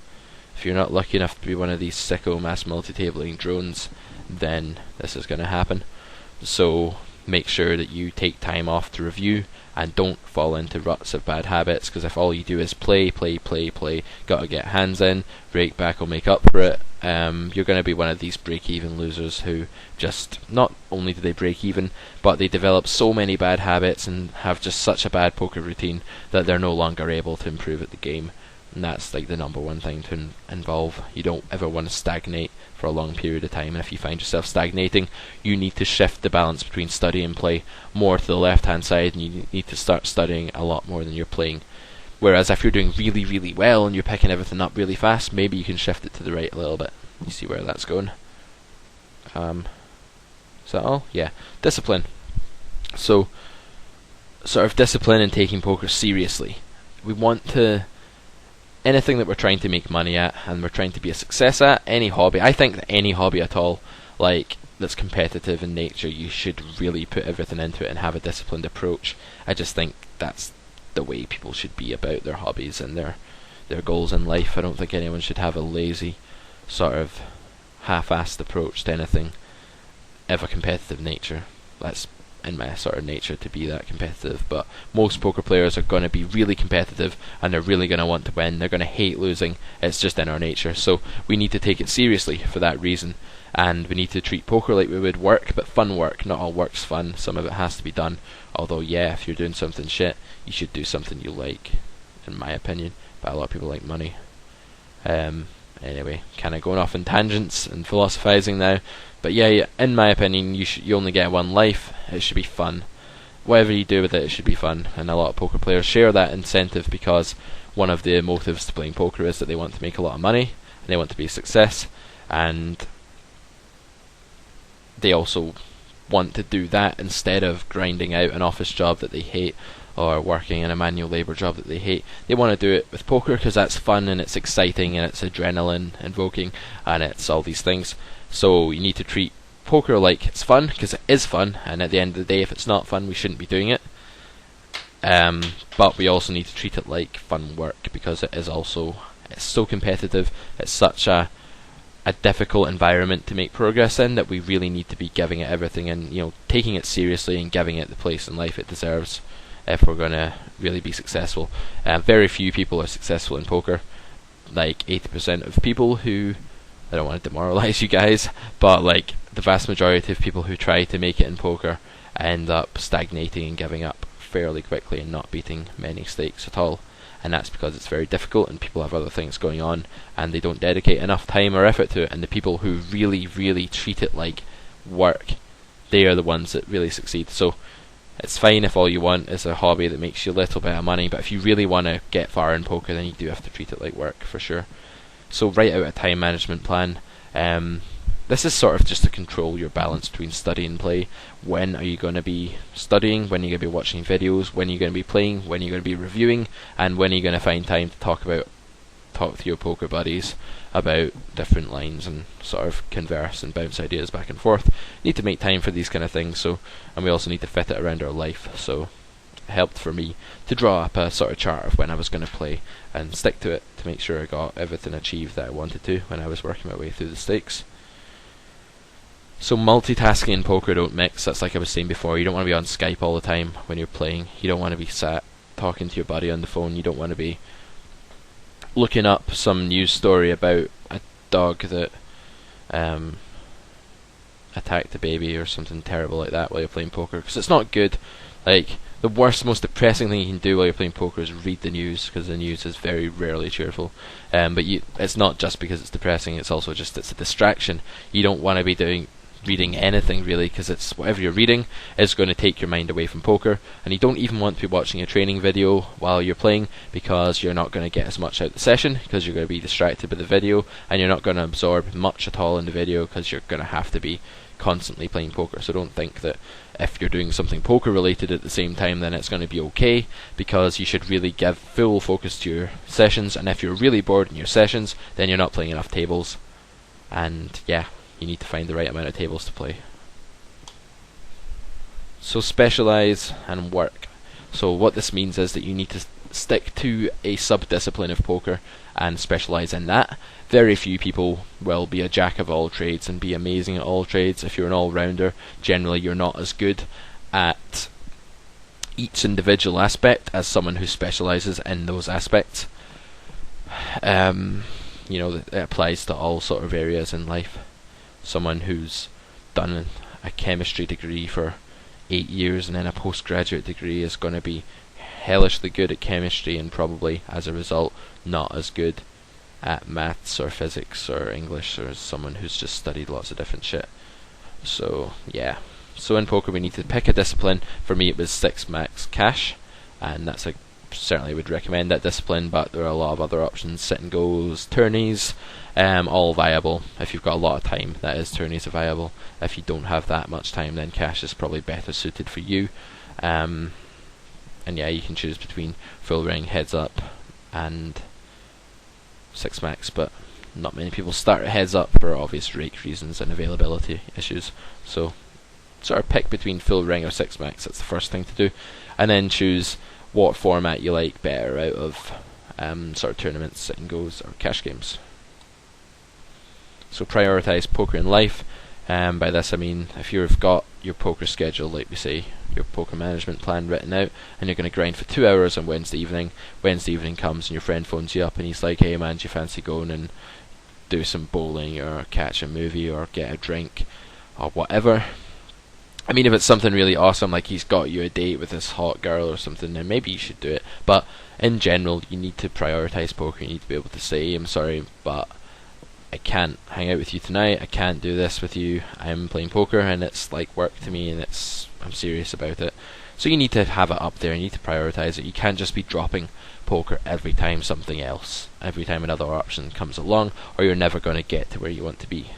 If you're not lucky enough to be one of these sicko mass multi-tabling drones, then this is going to happen. So make sure that you take time off to review and don't fall into ruts of bad habits, because if all you do is play, gotta get hands in, break back will make up for it, you're going to be one of these break-even losers who just, not only do they break even, but they develop so many bad habits and have just such a bad poker routine that they're no longer able to improve at the game. And that's like the number one thing to involve. You don't ever want to stagnate for a long period of time, and if you find yourself stagnating, you need to shift the balance between study and play more to the left hand side, and you need to start studying a lot more than you're playing. Whereas if you're doing really, really well and you're picking everything up really fast, maybe you can shift it to the right a little bit. You see where that's going? Is that all? Yeah. Discipline. So, sort of discipline and taking poker seriously. we want to, anything that we're trying to make money at and we're trying to be a success at, any hobby, I think that any hobby at all, like, that's competitive in nature, you should really put everything into it and have a disciplined approach. I just think that's the way people should be about their hobbies and their goals in life. I don't think anyone should have a lazy, sort of half-assed approach to anything of a competitive nature. That's in my sort of nature to be that competitive, but most poker players are going to be really competitive and they're really going to want to win. They're going to hate losing. It's just in our nature, so we need to take it seriously for that reason, and we need to treat poker like we would work, but fun work. Not all work's fun, some of it has to be done, although yeah, if you're doing something shit, you should do something you like, in my opinion, but a lot of people like money. Anyway, kind of going off in tangents and philosophizing now, but yeah, in my opinion, you only get one life. It should be fun. Whatever you do with it, it should be fun, and a lot of poker players share that incentive because one of the motives to playing poker is that they want to make a lot of money and they want to be a success, and they also want to do that instead of grinding out an office job that they hate or working in a manual labour job that they hate. They want to do it with poker because that's fun and it's exciting and it's adrenaline invoking and it's all these things. So you need to treat poker like it's fun, because it is fun, and at the end of the day, if it's not fun, we shouldn't be doing it. But we also need to treat it like fun work, because it's so competitive. It's such a difficult environment to make progress in that we really need to be giving it everything and, you know, taking it seriously and giving it the place in life it deserves if we're going to really be successful. Very few people are successful in poker. Like 80% of people who, I don't want to demoralize you guys, but like the vast majority of people who try to make it in poker end up stagnating and giving up fairly quickly and not beating many stakes at all. And that's because it's very difficult and people have other things going on and they don't dedicate enough time or effort to it. And the people who really, really treat it like work, they are the ones that really succeed. So it's fine if all you want is a hobby that makes you a little bit of money, but if you really want to get far in poker, then you do have to treat it like work, for sure. So write out a time management plan. This is sort of just to control your balance between study and play. When are you going to be studying? When are you going to be watching videos? When are you going to be playing? When are you going to be reviewing? And when are you going to find time to talk to your poker buddies about different lines and sort of converse and bounce ideas back and forth? You need to make time for these kind of things. And we also need to fit it around our life. So it helped for me to draw up a sort of chart of when I was going to play and stick to it to make sure I got everything achieved that I wanted to when I was working my way through the stakes. So multitasking in poker don't mix. That's like I was saying before. You don't want to be on Skype all the time when you're playing. You don't want to be sat talking to your buddy on the phone. You don't want to be looking up some news story about a dog that attacked a baby or something terrible like that while you're playing poker, because it's not good. Like, the worst, most depressing thing you can do while you're playing poker is read the news, because the news is very rarely cheerful. But it's not just because it's depressing, it's also just it's a distraction. You don't want to be reading anything really, because it's whatever you're reading is going to take your mind away from poker, and you don't even want to be watching a training video while you're playing, because you're not going to get as much out of the session because you're going to be distracted by the video, and you're not going to absorb much at all in the video because you're going to have to be constantly playing poker. So don't think that if you're doing something poker related at the same time then it's going to be okay, because you should really give full focus to your sessions, and if you're really bored in your sessions then you're not playing enough tables, and yeah, you need to find the right amount of tables to play. So specialise and work. So what this means is that you need to stick to a sub-discipline of poker and specialise in that. Very few people will be a jack of all trades and be amazing at all trades. If you're an all-rounder, generally you're not as good at each individual aspect as someone who specialises in those aspects. You know, it applies to all sort of areas in life. Someone who's done a chemistry degree for 8 years and then a postgraduate degree is going to be hellishly good at chemistry and probably as a result not as good at maths or physics or English as someone who's just studied lots of different shit. So yeah, so in poker we need to pick a discipline. For me it was 6 max cash, and that's certainly would recommend that discipline, but there are a lot of other options. Sit and goes, tourneys, all viable. If you've got a lot of time, that is, tourneys are viable. If you don't have that much time, then cash is probably better suited for you. And yeah, you can choose between full ring, heads up, and 6 max, but not many people start at heads up for obvious rake reasons and availability issues. So sort of pick between full ring or 6 max. That's the first thing to do, and then choose what format you like better out of sort of tournaments, sit and goes, or cash games. So prioritize poker in life. By this I mean, if you've got your poker schedule, like we say, your poker management plan written out, and you're going to grind for 2 hours on Wednesday evening comes and your friend phones you up and he's like, hey man, do you fancy going and do some bowling or catch a movie or get a drink or whatever. I mean, if it's something really awesome, like he's got you a date with this hot girl or something, then maybe you should do it. But in general, you need to prioritize poker. You need to be able to say, I'm sorry, but I can't hang out with you tonight. I can't do this with you. I'm playing poker and it's like work to me, and I'm serious about it. So you need to have it up there. You need to prioritize it. You can't just be dropping poker every time every time another option comes along, or you're never going to get to where you want to be.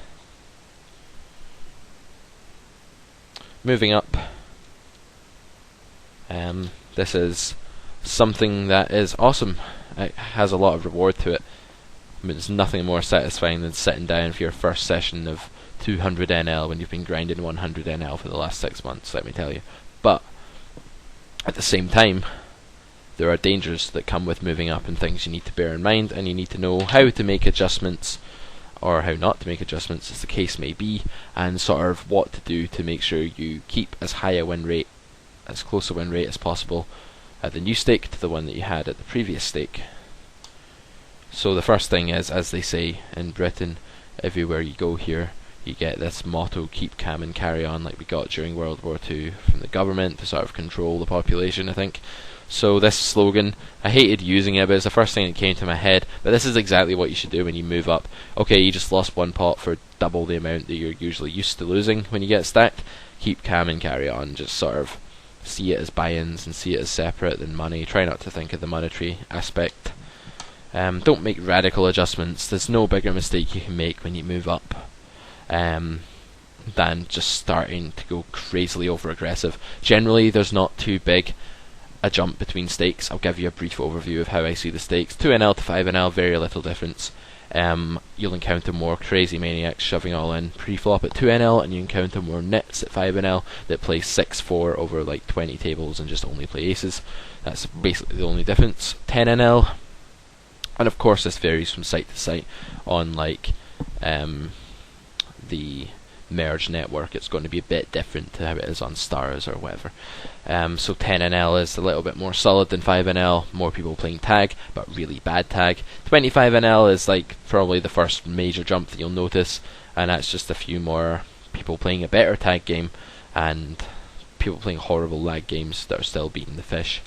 Moving up, this is something that is awesome. It has a lot of reward to it. I mean, there's nothing more satisfying than sitting down for your first session of 200 NL when you've been grinding 100 NL for the last 6 months, let me tell you. But at the same time, there are dangers that come with moving up and things you need to bear in mind, and you need to know how to make adjustments or how not to make adjustments as the case may be, and sort of what to do to make sure you keep as high a win rate, as close a win rate as possible at the new stake to the one that you had at the previous stake. So the first thing is, as they say in Britain, everywhere you go here, you get this motto, keep calm and carry on, like we got during World War II from the government to sort of control the population, I think. So this slogan, I hated using it, but it's the first thing that came to my head. But this is exactly what you should do when you move up. Okay, you just lost one pot for double the amount that you're usually used to losing when you get stacked. Keep calm and carry on. Just sort of see it as buy-ins and see it as separate than money. Try not to think of the monetary aspect. Don't make radical adjustments. There's no bigger mistake you can make when you move up than just starting to go crazily over-aggressive. Generally, there's not too big a jump between stakes. I'll give you a brief overview of how I see the stakes. 2NL to 5NL, very little difference. You'll encounter more crazy maniacs shoving all in pre-flop at 2NL, and you encounter more nits at 5NL that play 6-4 over like 20 tables and just only play aces. That's basically the only difference. 10NL, and of course this varies from site to site. On like the merge network, it's going to be a bit different to how it is on stars or whatever. So 10NL is a little bit more solid than 5NL, more people playing tag, but really bad tag. 25NL is like probably the first major jump that you'll notice, and that's just a few more people playing a better tag game and people playing horrible lag games that are still beating the fish.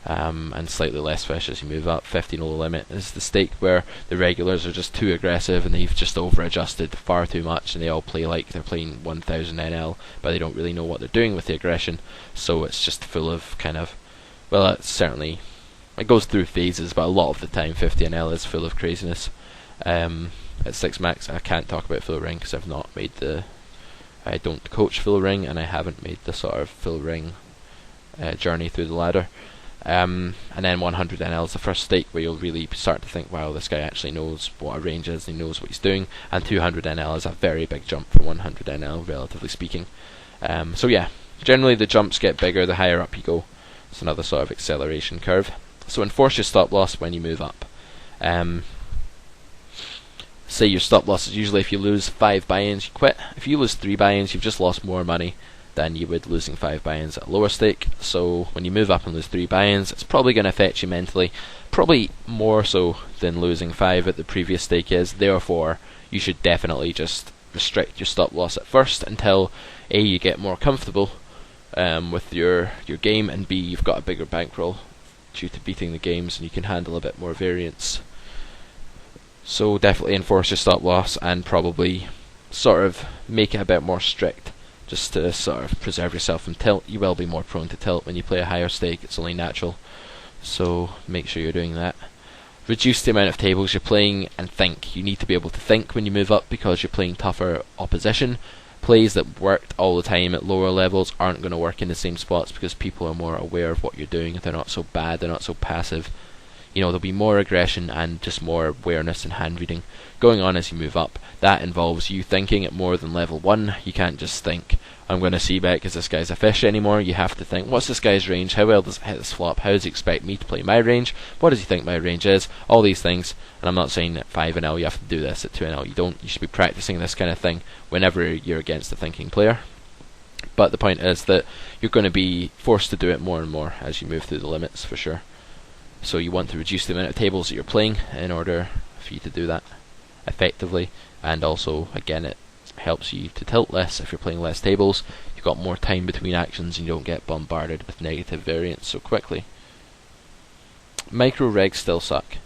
And slightly less fish as you move up. 50 no limit is the stake where the regulars are just too aggressive and they've just over-adjusted far too much, and they all play like they're playing 1000 NL, but they don't really know what they're doing with the aggression. So it's just full of kind of, well, it's certainly, it goes through phases, but a lot of the time 50 NL is full of craziness. At 6 max, I can't talk about full ring because I've not made I don't coach full ring, and I haven't made the sort of full ring journey through the ladder. And then 100 NL is the first stake where you'll really start to think, wow, this guy actually knows what a range is and he knows what he's doing. And 200 NL is a very big jump from 100 NL, relatively speaking. So yeah, generally the jumps get bigger the higher up you go. It's another sort of acceleration curve. So enforce your stop loss when you move up. Say your stop loss is usually if you lose 5 buy-ins, you quit. If you lose 3 buy-ins, you've just lost more money than you would losing 5 buy-ins at a lower stake. So when you move up and lose 3 buy-ins, it's probably going to affect you mentally, probably more so than losing 5 at the previous stake is. Therefore, you should definitely just restrict your stop loss at first until A, you get more comfortable with your game, and B, you've got a bigger bankroll due to beating the games and you can handle a bit more variance. So definitely enforce your stop loss and probably sort of make it a bit more strict, just to sort of preserve yourself from tilt. You will be more prone to tilt when you play a higher stake, it's only natural, so make sure you're doing that. Reduce the amount of tables you're playing and think. You need to be able to think when you move up because you're playing tougher opposition. plays that worked all the time at lower levels aren't going to work in the same spots because people are more aware of what you're doing. They're not so bad, they're not so passive. There'll be more aggression and just more awareness and hand reading going on as you move up. That involves you thinking at more than level 1. You can't just think, I'm going to c-bet because this guy's a fish anymore. You have to think, what's this guy's range? How well does it hit this flop? How does he expect me to play my range? What does he think my range is? All these things. And I'm not saying at 5-0 you have to do this, at 2-0 you don't. You should be practicing this kind of thing whenever you're against a thinking player. But the point is that you're going to be forced to do it more and more as you move through the limits, for sure. So you want to reduce the amount of tables that you're playing in order for you to do that effectively. And also, again, it helps you to tilt less. If you're playing less tables, you've got more time between actions and you don't get bombarded with negative variance so quickly. Micro regs still suck.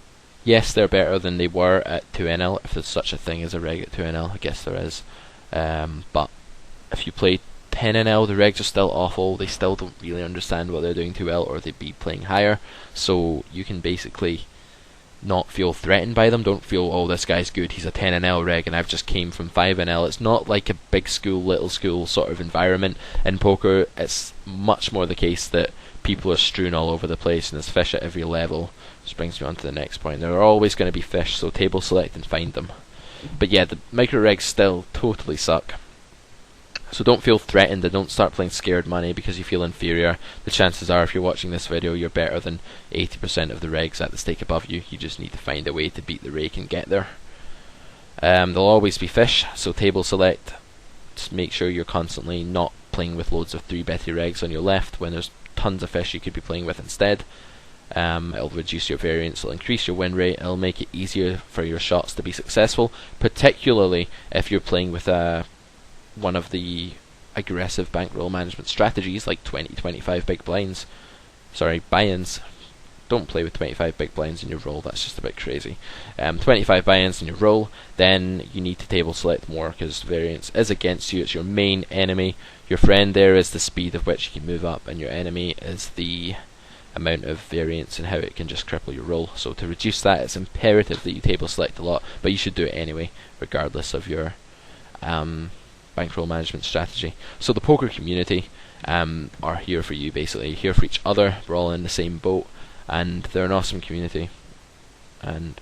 Yes, they're better than they were at 2NL, if there's such a thing as a reg at 2NL. I guess there is. But if you play 10NL, the regs are still awful. They still don't really understand what they're doing too well, or they'd be playing higher. So you can basically not feel threatened by them. Don't feel, oh, this guy's good, he's a 10NL reg and I've just came from 5NL. It's not like a big school, little school sort of environment in poker. It's much more the case that people are strewn all over the place and there's fish at every level. Which brings me on to the next point. There are always going to be fish, so table select and find them. But yeah, the micro regs still totally suck. So don't feel threatened and don't start playing scared money because you feel inferior. The chances are, if you're watching this video, you're better than 80% of the regs at the stake above you. You just need to find a way to beat the rake and get there. There'll always be fish, so table select. Just make sure you're constantly not playing with loads of 3-betty regs on your left when there's tons of fish you could be playing with instead. It'll reduce your variance, it'll increase your win rate, it'll make it easier for your shots to be successful, particularly if you're playing with one of the aggressive bankroll management strategies like 20-25 big blinds. Sorry, buy-ins. Don't play with 25 big blinds in your roll, that's just a bit crazy. 25 buy-ins in your roll, then you need to table select more because variance is against you. It's your main enemy. Your friend there is the speed of which you can move up, and your enemy is the amount of variance and how it can just cripple your roll. So to reduce that, it's imperative that you table select a lot, but you should do it anyway, regardless of your bankroll management strategy. So the poker community are here for you, basically, here for each other. We're all in the same boat, and they're an awesome community. And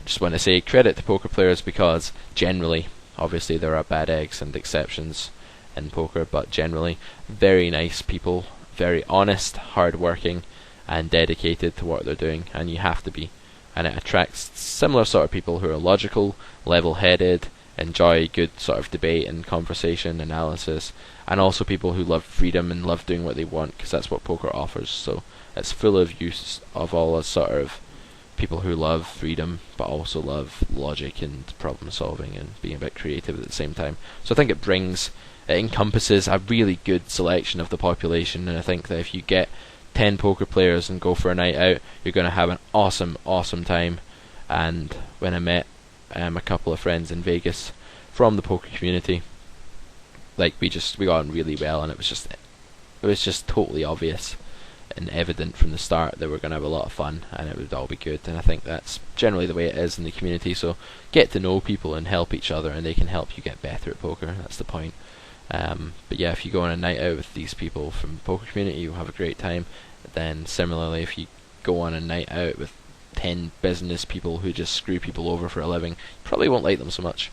just want to say credit to poker players because generally, obviously there are bad eggs and exceptions in poker, but generally very nice people, very honest, hard-working, and dedicated to what they're doing, and you have to be. And it attracts similar sort of people who are logical, level-headed, enjoy good sort of debate and conversation analysis, and also people who love freedom and love doing what they want, because that's what poker offers. So it's full of use of all the sort of people who love freedom but also love logic and problem solving and being a bit creative at the same time. So I think it encompasses a really good selection of the population, and I think that if you get 10 poker players and go for a night out, you're going to have an awesome time. And when I met a couple of friends in Vegas from the poker community, like we got on really well, and it was just totally obvious and evident from the start that we're going to have a lot of fun and it would all be good. And I think that's generally the way it is in the community. So get to know people and help each other, and they can help you get better at poker. That's the point. But yeah, if you go on a night out with these people from the poker community, you'll have a great time. Then similarly, if you go on a night out with 10 business people who just screw people over for a living, you probably won't like them so much.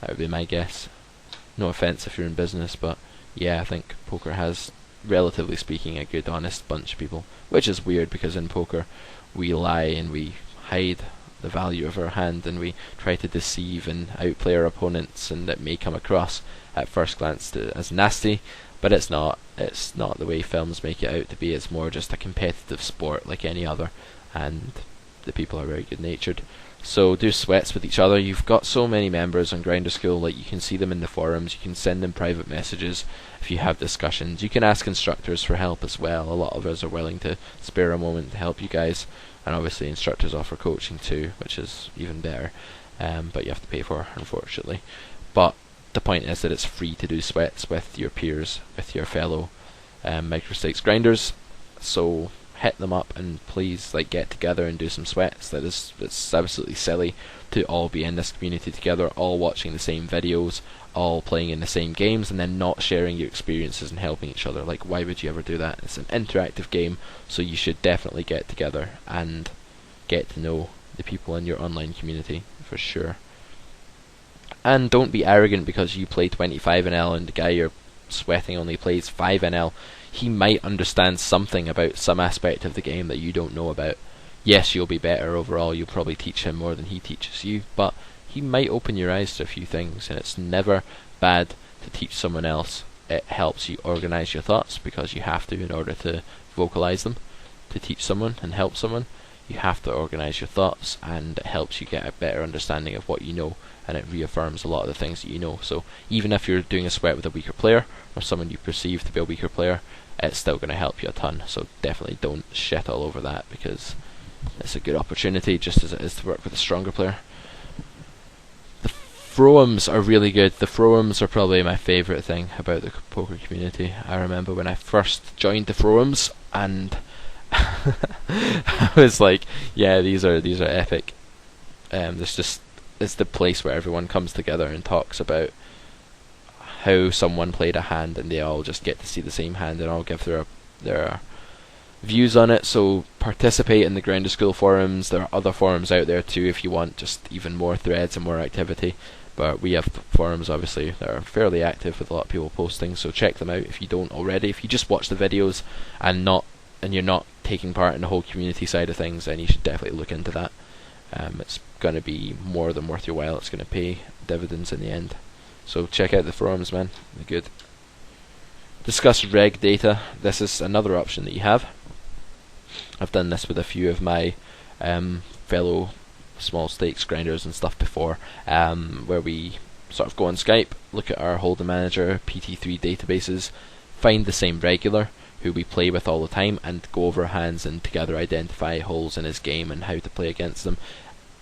That would be my guess. No offense if you're in business, but yeah, I think poker has, relatively speaking, a good honest bunch of people, which is weird because in poker we lie and we hide the value of our hand and we try to deceive and outplay our opponents, and that may come across at first glance as nasty, but it's not the way films make it out to be. It's more just a competitive sport like any other, and the people are very good natured. So do sweats with each other. You've got so many members on Grinder School, like you can see them in the forums, you can send them private messages if you have discussions. You can ask instructors for help as well. A lot of us are willing to spare a moment to help you guys, and obviously instructors offer coaching too, which is even better, but you have to pay for, unfortunately. But the point is that it's free to do sweats with your peers, with your fellow microstakes grinders, so hit them up and please like get together and do some sweats. It's absolutely silly to all be in this community together, all watching the same videos, all playing in the same games, and then not sharing your experiences and helping each other. Like, why would you ever do that? It's an interactive game, so you should definitely get together and get to know the people in your online community for sure. And don't be arrogant because you play 25NL and the guy you're sweating only plays 5NL. He might understand something about some aspect of the game that you don't know about. Yes, you'll be better overall, you'll probably teach him more than he teaches you, but he might open your eyes to a few things, and it's never bad to teach someone else. It helps you organise your thoughts, because you have to in order to vocalise them. To teach someone and help someone, you have to organise your thoughts, and it helps you get a better understanding of what you know, and it reaffirms a lot of the things that you know. So even if you're doing a sweat with a weaker player, or someone you perceive to be a weaker player, it's still going to help you a ton. So definitely don't shit all over that, because it's a good opportunity just as it is to work with a stronger player. The forums are really good. The forums are probably my favourite thing about the poker community. I remember when I first joined the forums, and I was like, yeah, these are epic. It's the place where everyone comes together and talks about how someone played a hand, and they all just get to see the same hand and all give their views on it. So participate in the Grinder School forums. There are other forums out there too if you want just even more threads and more activity, but we have forums obviously that are fairly active with a lot of people posting, so check them out if you don't already. If you just watch the videos and you're not taking part in the whole community side of things, then you should definitely look into that. It's going to be more than worth your while. It's going to pay dividends in the end. So check out the forums, man. They're good. Discuss reg data. This is another option that you have. I've done this with a few of my fellow small stakes grinders and stuff before, where we sort of go on Skype, look at our Hold'em Manager, PT3 databases, find the same regular who we play with all the time, and go over hands and together identify holes in his game and how to play against them.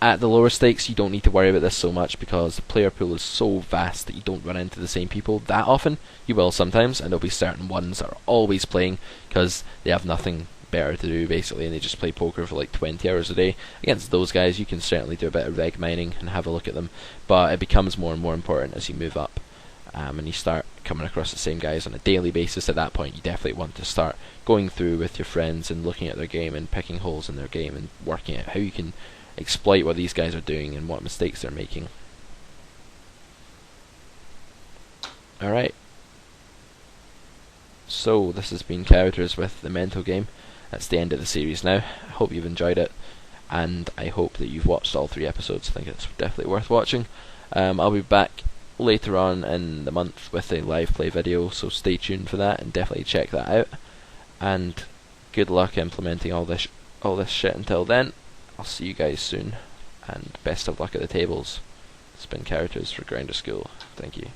At the lower stakes, you don't need to worry about this so much because the player pool is so vast that you don't run into the same people that often. You will sometimes, and there'll be certain ones that are always playing because they have nothing better to do basically, and they just play poker for like 20 hours a day. Against those guys, you can certainly do a bit of reg mining and have a look at them, but it becomes more and more important as you move up, and you start coming across the same guys on a daily basis. At that point, you definitely want to start going through with your friends and looking at their game and picking holes in their game and working out how you can exploit what these guys are doing and what mistakes they're making. Alright, so this has been Characters with the Mental Game. That's the end of the series now. I hope you've enjoyed it, and I hope that you've watched all 3 episodes. I think it's definitely worth watching. I'll be back later on in the month with a live play video, so stay tuned for that and definitely check that out. And good luck implementing all this shit until then. I'll see you guys soon, and best of luck at the tables. It's been Characters for Grinder School. Thank you.